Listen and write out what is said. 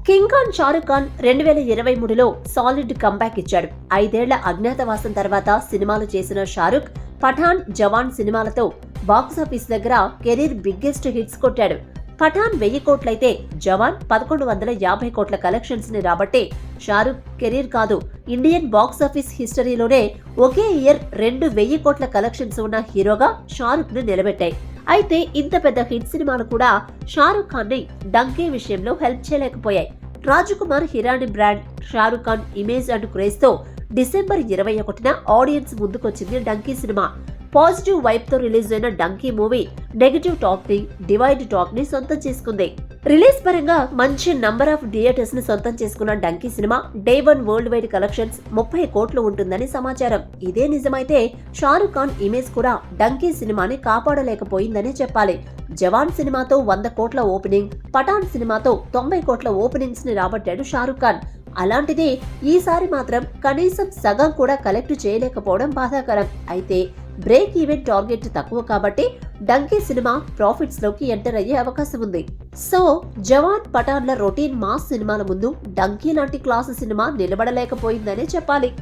King Khan Shahrukh Khan 2023లో solid comeback ఇచ్చాడు. 5 ఏళ్ల అజ్ఞాతవాసం తర్వాత సినిమాలు చేసిన షారుఖ్ పఠాన్, జవాన్ సినిమాలతో బాక్సాఫీస్ దగ్గర కెరీర్ బిగ్గెస్ట్ హిట్స్ కొట్టాడు. పఠాన్ 1000 కోట్లయితే జవాన్ 1150 కోట్ల కలెక్షన్స్ ని రాబట్టే షారుఖ్ కెరీర్ కాదు, ఇండియన్ బాక్సాఫీస్ హిస్టరీలోనే ఒకే ఇయర్ 2,000 కోట్ల కలెక్షన్స్ ఉన్న హీరోగా షారుఖ్ ను నిలబెట్టాయి. అయితే ఇంత పెద్ద హిట్ సినిమాలు కూడా షారుఖ్ ఖాన్ ని డంకీ విషయంలో హెల్ప్ చేయలేకపోయాయి. Rajkumar Hirani brand, Shahrukh Khan image and craze తో డిసెంబర్ 21న ఆడియన్స్ ముందుకొచ్చింది డంకీ సినిమా. పాజిటివ్ వైబ్ తో రిలీజ్ అయిన డంకీ మూవీ నెగటివ్ టాక్ ని, డివైడ్ టాక్ ని సొంతం చేసుకుంది. రిలీజ్ పరంగా మంచి నంబర్ ఆఫ్ థియేటర్స్ ని సొంతం చేసుకున్న donkey cinema day 1 world wide collections 30 కోట్లు ఉంటుందని సమాచారం. ఇదే నిజమైతే షారుఖ్ ఖాన్ ఇమేజ్ కూడా డంకీ సినిమాని కాపాడలేకపోయిందనే చెప్పాలి. జవాన్ సినిమాతో 100 కోట్ల ఓపెనింగ్, పఠాన్ సినిమాతో 90 కోట్ల ఓపెనింగ్స్ ని రాబట్టాడు షారుఖ్ ఖాన్. అలాంటిది ఈసారి మాత్రం కనీసం సగం కూడా కలెక్ట్ చేయలేకపోవడం బాధాకరం. అయితే బ్రేక్ ఈవెన్ టార్గెట్ తక్కువ కాబట్టి డంకీ సినిమా ప్రాఫిట్స్ లోకి ఎంటర్ అయ్యే అవకాశం ఉంది. సో జవాన్, పఠాన్ల రొటీన్ మాస్ సినిమాల ముందు డంకీ లాంటి క్లాస్ సినిమా నిలబడలేకపోయిందనే చెప్పాలి.